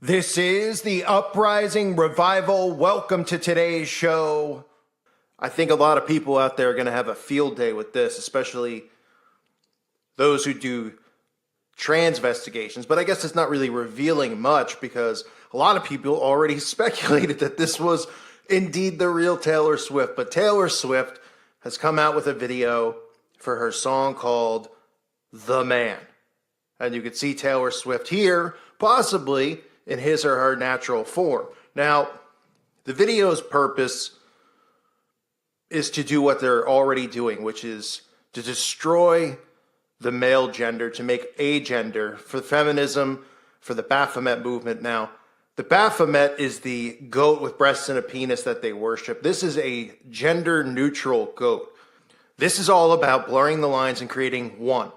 This is the Uprising Revival. Welcome to today's show. I think a lot of people out there are going to have a field day with this, especially those who do transvestigations. But I guess it's not really revealing much because a lot of people already speculated that this was indeed the real Taylor Swift. But Taylor Swift has come out with a video for her song called The Man. And you can see Taylor Swift here, possibly in his or her natural form. Now, the video's purpose is to do what they're already doing, which is to destroy the male gender, to make a gender for feminism, for the Baphomet movement. Now, the Baphomet is the goat with breasts and a penis that they worship. This is a gender-neutral goat. This is all about blurring the lines and creating one.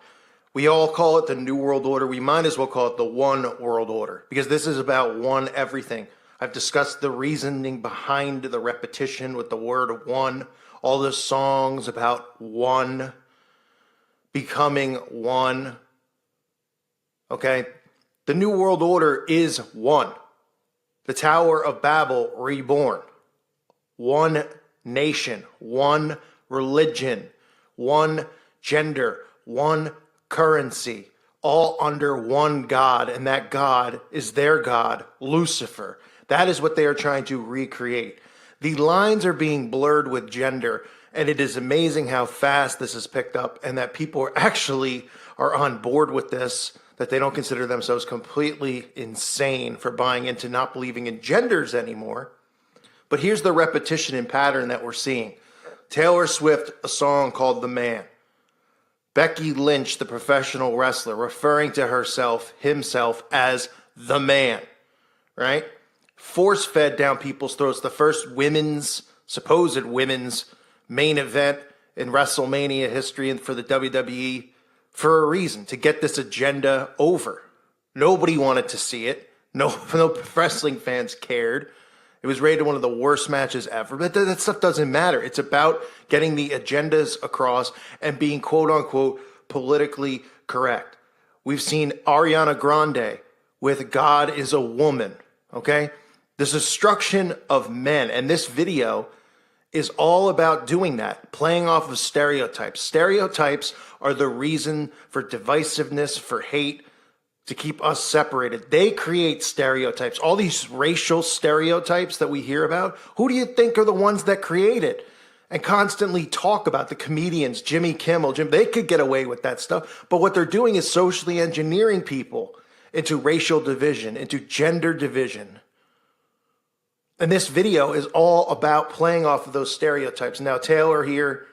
We all call it the New World Order. We might as well call it the One World Order because this is about one everything. I've discussed the reasoning behind the repetition with the word one, all the songs about one, becoming one. Okay? The New World Order is one. The Tower of Babel reborn. One nation, one religion, one gender, one currency, all under one God, and that God is their God, Lucifer. That is what they are trying to recreate. The lines are being blurred with gender, and it is amazing how fast this is picked up and that people actually are on board with this, that they don't consider themselves completely insane for buying into not believing in genders anymore. But here's the repetition and pattern that we're seeing. Taylor Swift, a song called The Man. Becky Lynch, the professional wrestler, referring to himself as the man, right? Force-fed down people's throats. The first supposed women's main event in WrestleMania history and for the WWE for a reason, to get this agenda over. Nobody wanted to see it. No wrestling fans cared. It was rated one of the worst matches ever, but that stuff doesn't matter. It's about getting the agendas across and being quote-unquote politically correct. We've seen Ariana Grande with God is a Woman, okay? The destruction of men, and this video is all about doing that, playing off of stereotypes. Stereotypes are the reason for divisiveness, for hate, to keep us separated. They create stereotypes. All these racial stereotypes that we hear about, who do you think are the ones that create it and constantly talk about? The comedians, Jimmy Kimmel, they could get away with that stuff. But what they're doing is socially engineering people into racial division, into gender division. And this video is all about playing off of those stereotypes. Now, Taylor here,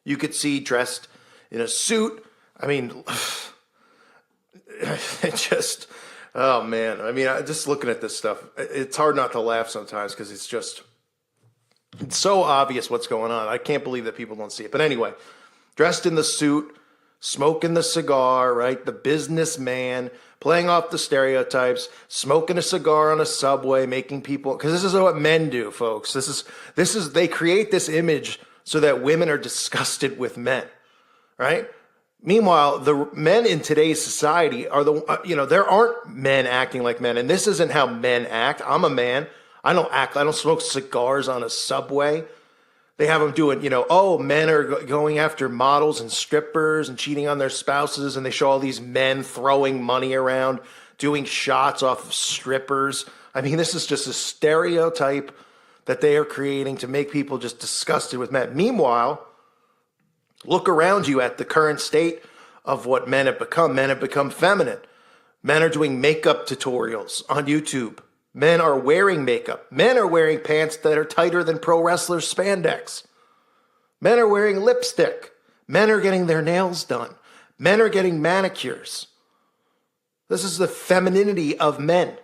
you could see dressed in a suit. I mean, it just, oh man. I mean, just looking at this stuff, it's hard not to laugh sometimes because it's so obvious what's going on. I can't believe that people don't see it. But anyway, dressed in the suit, smoking the cigar, right? The businessman, playing off the stereotypes, smoking a cigar on a subway, making people, because this is what men do, folks. They create this image so that women are disgusted with men, right? Meanwhile, the men in today's society are there aren't men acting like men. And this isn't how men act. I'm a man. I don't smoke cigars on a subway. They have them doing, men are going after models and strippers and cheating on their spouses. And they show all these men throwing money around, doing shots off of strippers. I mean, this is just a stereotype that they are creating to make people just disgusted with men. Meanwhile, look around you at the current state of what men have become. Men have become feminine. Men are doing makeup tutorials on YouTube. Men are wearing makeup. Men are wearing pants that are tighter than pro wrestlers' spandex. Men are wearing lipstick. Men are getting their nails done. Men are getting manicures. This is the femininity of men.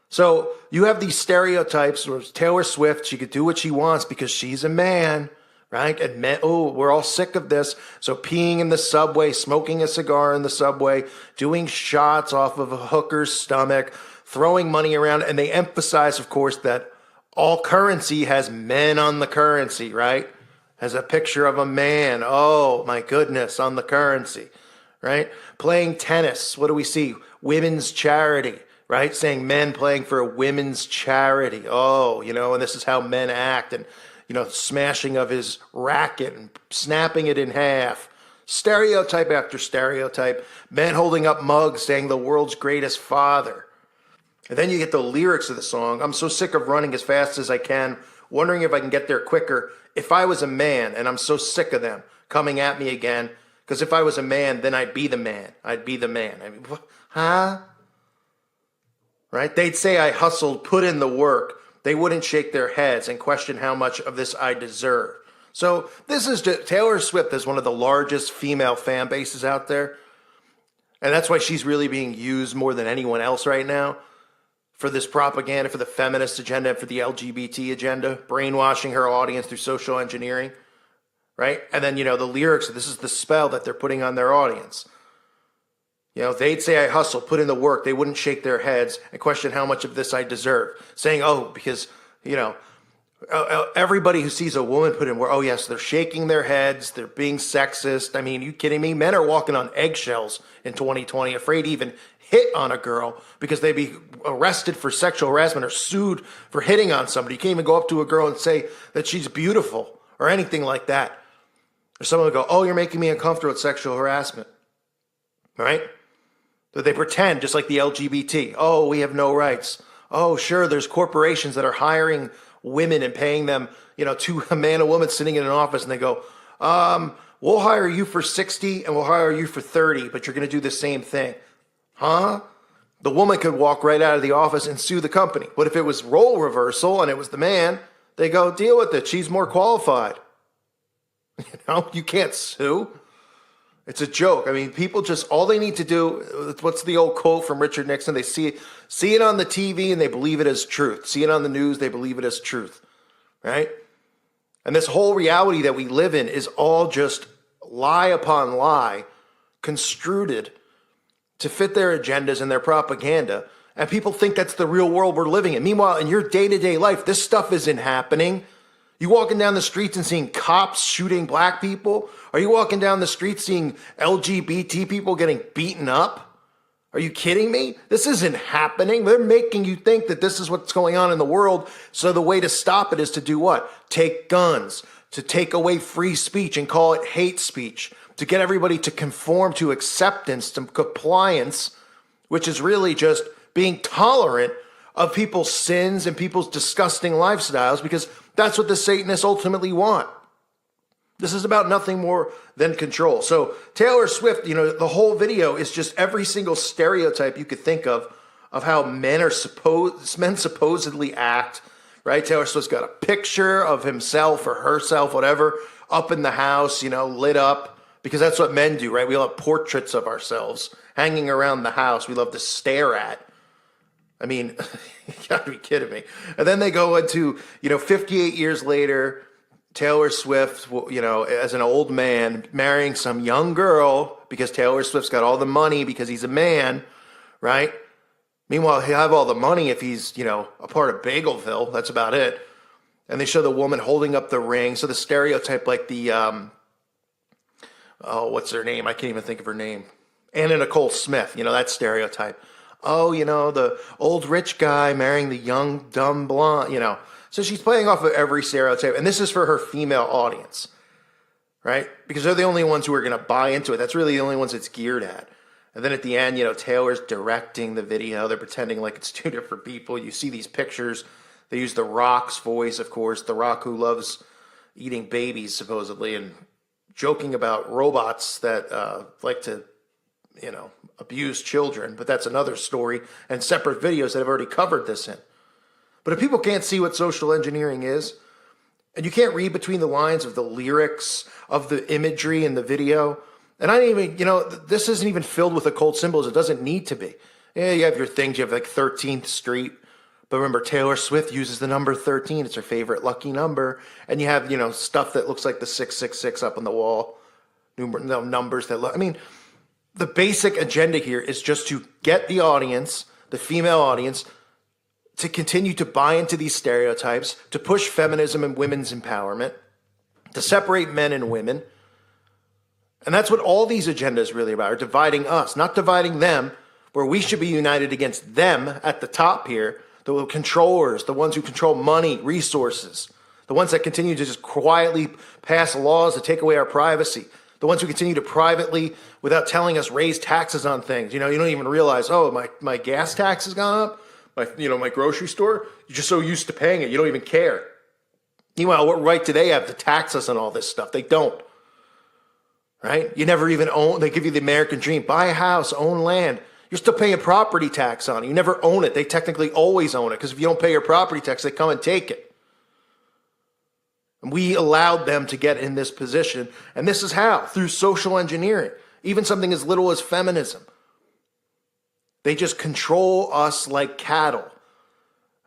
So you have these stereotypes where Taylor Swift, she could do what she wants because she's a man. Right? And men, we're all sick of this. So peeing in the subway, smoking a cigar in the subway, doing shots off of a hooker's stomach, throwing money around. And they emphasize, of course, that all currency has men on the currency, right? Has a picture of a man. Oh, my goodness, on the currency, right? Playing tennis. What do we see? Women's charity, right? Saying men playing for a women's charity. Oh, and this is how men act. And, smashing of his racket and snapping it in half. Stereotype after stereotype. Men holding up mugs saying the world's greatest father. And then you get the lyrics of the song. I'm so sick of running as fast as I can, wondering if I can get there quicker. If I was a man, and I'm so sick of them coming at me again, because if I was a man, then I'd be the man. I'd be the man. I mean, huh? Right? They'd say I hustled, put in the work. They wouldn't shake their heads and question how much of this I deserve. So this is just, Taylor Swift is one of the largest female fan bases out there. And that's why she's really being used more than anyone else right now for this propaganda, for the feminist agenda, for the LGBT agenda, brainwashing her audience through social engineering, right? And then, the lyrics, this is the spell that they're putting on their audience. They'd say I hustle, put in the work. They wouldn't shake their heads and question how much of this I deserve. Saying, because, everybody who sees a woman put in work, oh yes, they're shaking their heads. They're being sexist. I mean, you kidding me? Men are walking on eggshells in 2020, afraid to even hit on a girl because they'd be arrested for sexual harassment or sued for hitting on somebody. You can't even go up to a girl and say that she's beautiful or anything like that. Or someone would go, oh, you're making me uncomfortable with sexual harassment. Right? But they pretend, just like the LGBT. Oh, we have no rights. Oh, sure, there's corporations that are hiring women and paying them, to a man and woman sitting in an office, and they go, we'll hire you for 60 and we'll hire you for 30, but you're going to do the same thing. Huh? The woman could walk right out of the office and sue the company. But if it was role reversal and it was the man, they go, deal with it. She's more qualified. You can't sue. It's a joke. I mean, people just, all they need to do, what's the old quote from Richard Nixon? They see it on the TV and they believe it as truth. See it on the news, they believe it as truth. Right? And this whole reality that we live in is all just lie upon lie, construed to fit their agendas and their propaganda. And people think that's the real world we're living in. Meanwhile, in your day-to-day life, this stuff isn't happening. You walking down the streets and seeing cops shooting black people? Are you walking down the street seeing LGBT people getting beaten up? Are you kidding me? This isn't happening. They're making you think that this is what's going on in the world. So the way to stop it is to do what? Take guns, to take away free speech and call it hate speech, to get everybody to conform to acceptance, to compliance, which is really just being tolerant of people's sins and people's disgusting lifestyles, because that's what the Satanists ultimately want. This is about nothing more than control. So Taylor Swift, the whole video is just every single stereotype you could think of how men supposedly act, right? Taylor Swift's got a picture of himself or herself, whatever, up in the house, lit up, because that's what men do, right? We all have portraits of ourselves hanging around the house we love to stare at. I mean, you gotta be kidding me. And then they go into, 58 years later, Taylor Swift, as an old man, marrying some young girl because Taylor Swift's got all the money because he's a man, right? Meanwhile, he'll have all the money if he's, a part of Bagelville. That's about it. And they show the woman holding up the ring. So the stereotype, like the, what's her name? I can't even think of her name. Anna Nicole Smith, that stereotype. Oh, the old rich guy marrying the young, dumb blonde, So she's playing off of every stereotype. And this is for her female audience, right? Because they're the only ones who are going to buy into it. That's really the only ones it's geared at. And then at the end, Taylor's directing the video. They're pretending like it's two different people. You see these pictures. They use The Rock's voice, of course. The Rock, who loves eating babies, supposedly, and joking about robots that like to abuse children, but that's another story and separate videos that have already covered this in. But if people can't see what social engineering is, and you can't read between the lines of the lyrics, of the imagery in the video, and I didn't even, this isn't even filled with occult symbols. It doesn't need to be. Yeah, you have your things. You have like 13th Street. But remember, Taylor Swift uses the number 13. It's her favorite lucky number. And you have, stuff that looks like the 666 up on the wall. Numbers that look, the basic agenda here is just to get the audience, the female audience, to continue to buy into these stereotypes, to push feminism and women's empowerment, to separate men and women. And that's what all these agendas really about, are dividing us, not dividing them, where we should be united against them at the top here, the controllers, the ones who control money, resources, the ones that continue to just quietly pass laws to take away our privacy, the ones who continue to privately, without telling us, raise taxes on things. You know, you don't even realize, oh, my gas tax has gone up, my grocery store. You're just so used to paying it, you don't even care. Meanwhile, what right do they have to tax us on all this stuff? They don't. Right? You never even own, they give you the American dream. Buy a house, own land. You're still paying property tax on it. You never own it. They technically always own it, because if you don't pay your property tax, they come and take it. And we allowed them to get in this position. And this is how? Through social engineering. Even something as little as feminism. They just control us like cattle.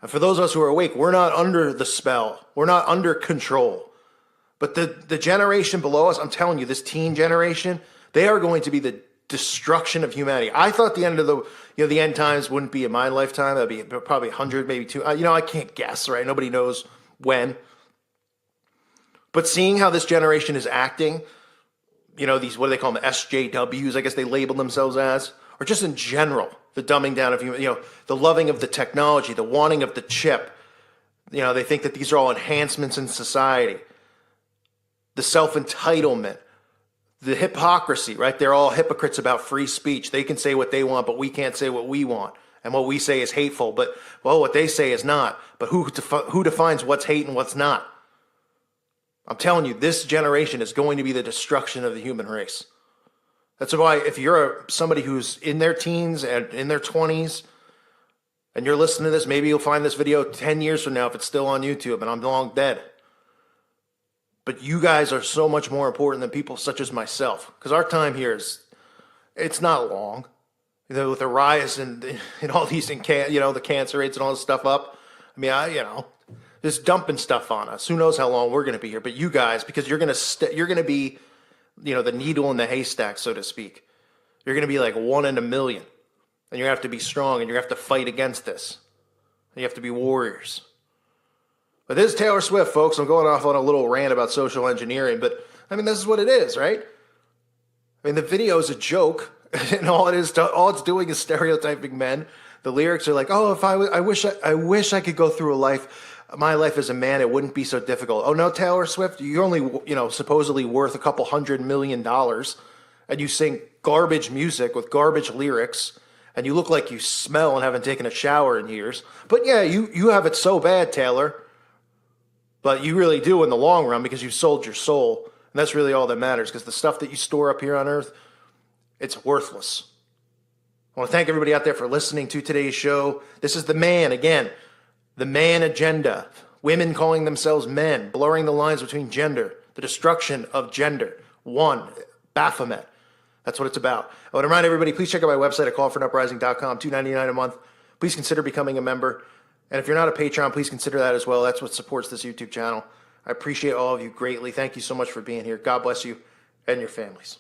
And for those of us who are awake, we're not under the spell. We're not under control. But the generation below us, I'm telling you, this teen generation, they are going to be the destruction of humanity. I thought the end of the end times wouldn't be in my lifetime. That'd be probably 100, maybe 2. I can't guess, right? Nobody knows when. But seeing how this generation is acting, these, what do they call them, SJWs, I guess they label themselves as, or just in general, the dumbing down of human, the loving of the technology, the wanting of the chip. They think that these are all enhancements in society. The self-entitlement, the hypocrisy, right? They're all hypocrites about free speech. They can say what they want, but we can't say what we want. And what we say is hateful, but, well, what they say is not. But who defines what's hate and what's not? I'm telling you, this generation is going to be the destruction of the human race. That's why if you're somebody who's in their teens and in their 20s, and you're listening to this, maybe you'll find this video 10 years from now if it's still on YouTube and I'm long dead. But you guys are so much more important than people such as myself. Because our time here it's not long. With the rise and all these, the cancer rates and all this stuff up. I mean, just dumping stuff on us. Who knows how long we're going to be here? But you guys, because you're going to be, the needle in the haystack, so to speak. You're going to be like 1 in a million, and you have to be strong, and you have to fight against this. And you have to be warriors. But this is Taylor Swift, folks. I'm going off on a little rant about social engineering, but this is what it is, right? The video is a joke, and all it's doing is stereotyping men. The lyrics are like, "Oh, if I wish I could go through my life as a man, it wouldn't be so difficult." Oh no, Taylor Swift, you're only, supposedly worth a couple $100 million, and you sing garbage music with garbage lyrics, and you look like you smell and haven't taken a shower in years. But yeah, you have it so bad, Taylor. But you really do in the long run, because you've sold your soul, and that's really all that matters, because the stuff that you store up here on earth, it's worthless. I want to thank everybody out there for listening to today's show. This is The Man, again. The man agenda, women calling themselves men, blurring the lines between gender, the destruction of gender. Baphomet. That's what it's about. I want to remind everybody, please check out my website at callfornuprising.com, $2.99 a month. Please consider becoming a member. And if you're not a Patreon, please consider that as well. That's what supports this YouTube channel. I appreciate all of you greatly. Thank you so much for being here. God bless you and your families.